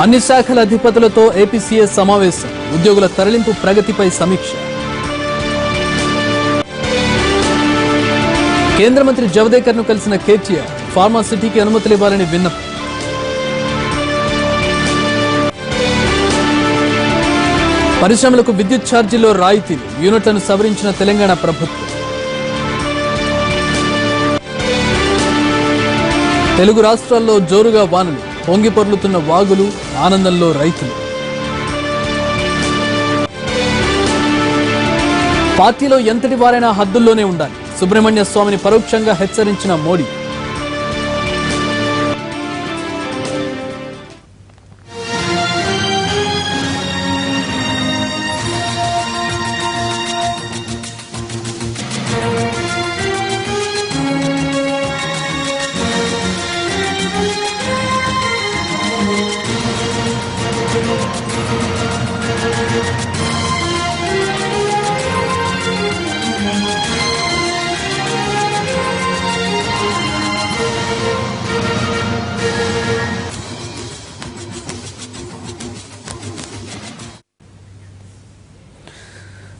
అన్ని శాఖల అధిపతులతో ఏపీసీఎస్ సమావేశం, ఉద్యోగుల తరలింపు ప్రగతిపై సమీక్ష. కేంద్ర మంత్రి జవదేకర్ ను కలిసిన కేటీఆర్, ఫార్మా సిటీకి అనుమతులు ఇవ్వాలని విన్నపం. పరిశ్రమలకు విద్యుత్ ఛార్జీల్లో రాయితీలు, యూనిట్లను సవరించిన తెలంగాణ ప్రభుత్వం. తెలుగు రాష్ట్రాల్లో జోరుగా వానలు, పొంగి పొర్లుతున్న వాగులు, ఆనందంలో రైతులు. పార్టీలో ఎంతటి వారైనా హద్దుల్లోనే ఉండాలి, సుబ్రహ్మణ్య స్వామిని పరోక్షంగా హెచ్చరించిన మోడీ.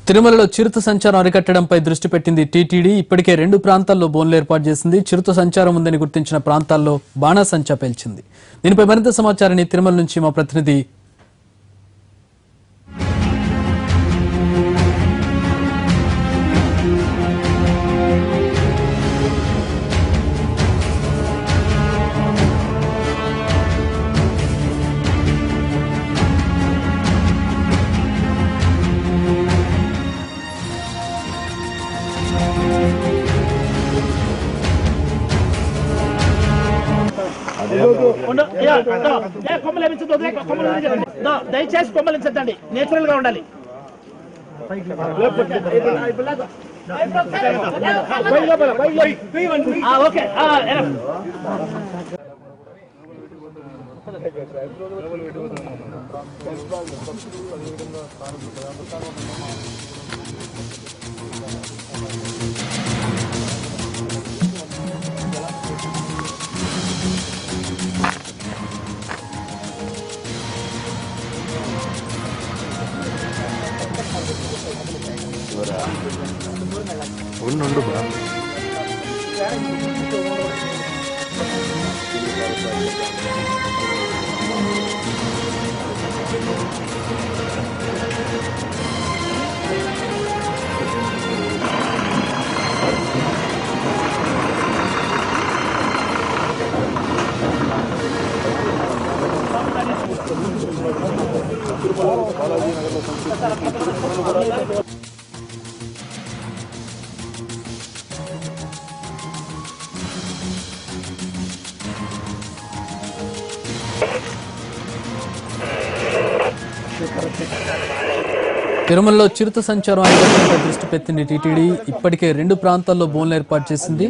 తిరుమలలో చిరుత సంచారం అరికట్టడంపై దృష్టి పెట్టింది టీటీడీ. ఇప్పటికే 2 ప్రాంతాల్లో బోన్లు ఏర్పాటు చేసింది. చిరుత సంచారం ఉందని గుర్తించిన ప్రాంతాల్లో బాణాసంచా పేల్చింది. దీనిపై మరింత సమాచారాన్ని తిరుమల నుంచి మా ప్రతినిధి దయచేసి కొమ్మలించండి, నేచురల్ గా ఉండాలి. ఓకే ఉండు బా తిరుమలలో చిరుత సంచారం అరికట్టడంపై దృష్టి పెట్టింది టీటీడీ. ఇప్పటికే 2 ప్రాంతాల్లో బోన్లు ఏర్పాటు చేసింది.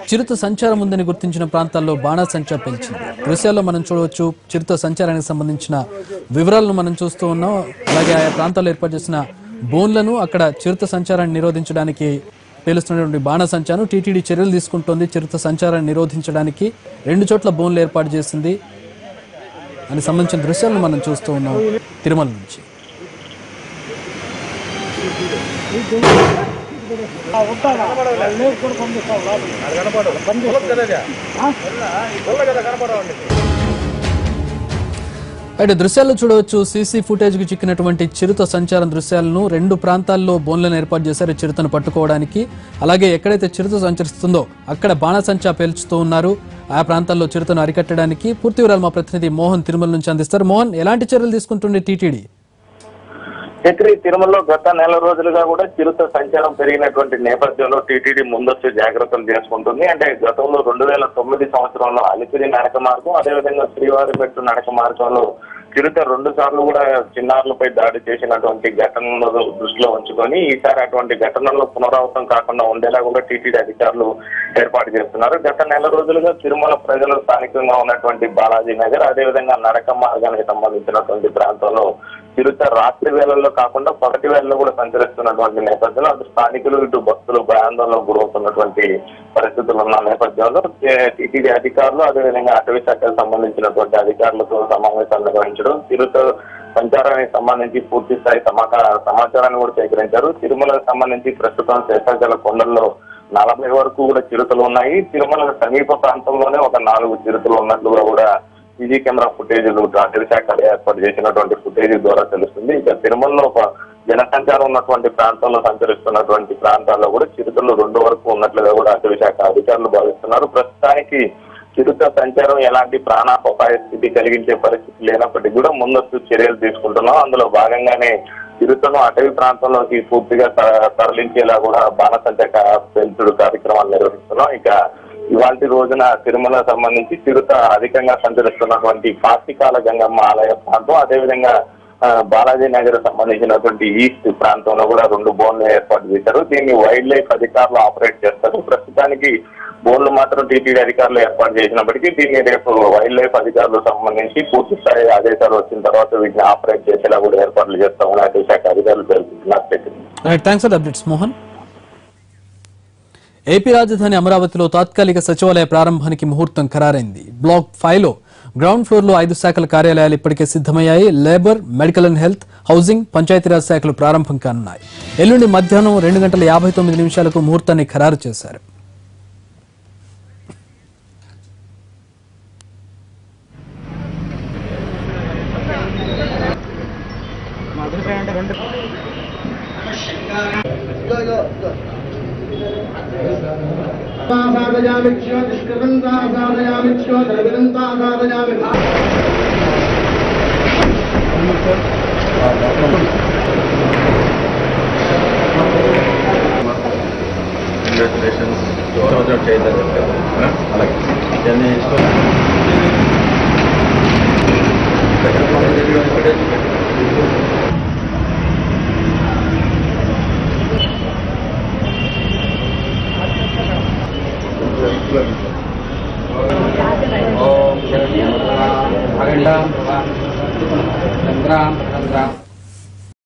చిరుత సంచారం ఉందని గుర్తించిన ప్రాంతాల్లో బాణాసంచా పేల్చింది. దృశ్యాల్లో మనం చూడవచ్చు చిరుత సంచారానికి సంబంధించిన వివరాలను మనం చూస్తూ ఉన్నాం. అలాగే ఆయా ప్రాంతాల్లో ఏర్పాటు చేసిన బోన్లను, అక్కడ చిరుత సంచారాన్ని నిరోధించడానికి పేలుస్తున్నటువంటి బాణాసంచాను టీటీడీ చర్యలు తీసుకుంటోంది. చిరుత సంచారాన్ని నిరోధించడానికి 2 చోట్ల బోన్లు ఏర్పాటు చేసింది. దానికి సంబంధించిన దృశ్యాలను మనం చూస్తూ ఉన్నాం తిరుమల నుంచి. అయితే దృశ్యాల్లో చూడవచ్చు సీసీ ఫుటేజ్ కు చిక్కినటువంటి చిరుత సంచారం దృశ్యాలను. 2 ప్రాంతాల్లో బోన్లను ఏర్పాటు చేశారు చిరుతను పట్టుకోవడానికి. అలాగే ఎక్కడైతే చిరుత సంచరిస్తుందో అక్కడ బాణాసంచా పేల్చుతూ ఉన్నారు. ఆ ప్రాంతాల్లో చిరుతను అరికట్టడానికి పూర్తి వివరాలు మా ప్రతినిధి మోహన్ తిరుమల నుంచి అందిస్తారు. మోహన్, ఎలాంటి చర్యలు తీసుకుంటుంది టీటీడీ? చక్రి, తిరుమలలో గత నెల రోజులుగా కూడా చిరుత సంచారం పెరిగినటువంటి నేపథ్యంలో టీటీడీ ముందస్తు జాగ్రత్తలు చేసుకుంటుంది. అంటే గతంలో 2009 సంవత్సరంలో అలిపిరి నడక మార్గం, అదేవిధంగా శ్రీవారిమెట్టు నడక మార్గంలో చిరుత 2 సార్లు కూడా చిన్నారులపై దాడి చేసినటువంటి ఘటనలను దృష్టిలో ఉంచుకొని ఈసారి అటువంటి ఘటనలు పునరావృతం కాకుండా ఉండేలా కూడా టీటీడీ అధికారులు ఏర్పాటు చేస్తున్నారు. గత నెల రోజులుగా తిరుమల ప్రజలు స్థానికంగా ఉన్నటువంటి బాలాజీ నగర్, అదేవిధంగా నడక మార్గానికి సంబంధించినటువంటి ప్రాంతంలో చిరుత రాత్రి వేళల్లో కాకుండా పగటి వేళల్లో కూడా సంచరిస్తున్నటువంటి నేపథ్యంలో అటు స్థానికులు ఇటు భక్తులు భయాందోళనకు గురవుతున్నటువంటి పరిస్థితులు ఉన్న నేపథ్యంలో టీటీడీ అధికారులు అదేవిధంగా అటవీ శాఖకు సంబంధించినటువంటి అధికారులతో సమావేశాలు నిర్వహించడం, చిరుత సంచారానికి సంబంధించి పూర్తి స్థాయి సమాచారాన్ని కూడా సేకరించారు. తిరుమలకు సంబంధించి ప్రస్తుతం శేషాచల కొండల్లో 40 వరకు కూడా చిరుతలు ఉన్నాయి. తిరుమల సమీప ప్రాంతంలోనే ఒక 4 చిరుతలు ఉన్నట్లుగా కూడా సీసీ కెమెరా ఫుటేజీలు అటవీ శాఖ ఏర్పాటు చేసినటువంటి ఫుటేజీ ద్వారా తెలుస్తుంది. ఇక తిరుమలలో జనసంచారం ఉన్నటువంటి ప్రాంతంలో సంచరిస్తున్నటువంటి ప్రాంతాల్లో కూడా చిరుతలు 2 వరకు ఉన్నట్లుగా కూడా అటవీ శాఖ అధికారులు భావిస్తున్నారు. ప్రస్తుతానికి చిరుత సంచారం ఎలాంటి ప్రాణాపాయ స్థితి కలిగించే పరిస్థితి లేనప్పటికీ కూడా ముందస్తు చర్యలు తీసుకుంటున్నాం. అందులో భాగంగానే చిరుతను అటవీ ప్రాంతంలోకి పూర్తిగా తరలించేలా కూడా బాణసంచ పెంచుడు కార్యక్రమాలు నిర్వహిస్తున్నాం. ఇక ఇవాళ రోజున తిరుమల సంబంధించి చిరుత అధికంగా సంచరిస్తున్నటువంటి కార్తీకాల గంగమ్మ ఆలయ ప్రాంతం, అదేవిధంగా బాలాజీ నగర్ సంబంధించినటువంటి ఈస్ట్ ప్రాంతంలో కూడా 2 బోన్లు ఏర్పాటు చేశారు. దీన్ని వైల్డ్ లైఫ్ అధికారులు ఆపరేట్ చేస్తారు. ప్రస్తుతానికి బోన్లు మాత్రం టీటీడీ అధికారులు ఏర్పాటు చేసినప్పటికీ దీన్ని రేపు వైల్డ్ లైఫ్ అధికారులకు సంబంధించి పూర్తి స్థాయి ఆదేశాలు వచ్చిన తర్వాత వీటిని ఆపరేట్ చేసేలా కూడా ఏర్పాట్లు చేస్తామని అటవీ శాఖ అధికారులు తెలుపుతున్నారు. ఏపీ రాజధాని అమరావతిలో తాత్కాలిక సచివాలయ ప్రారంభానికి ముహూర్తం ఖరారైంది. బ్లాక్ 5లో గ్రౌండ్ ఫ్లోర్ లో 5 శాఖల కార్యాలయాలు ఇప్పటికే సిద్ధమయ్యాయి. Labour, medical and health, housing, Panchayati Raj శాఖలు ప్రారంభం కానున్నాయి. ఎల్లుండి మధ్యాహ్నం 2:59 ముహూర్తాన్ని ఖరారు చేశారు. ఓం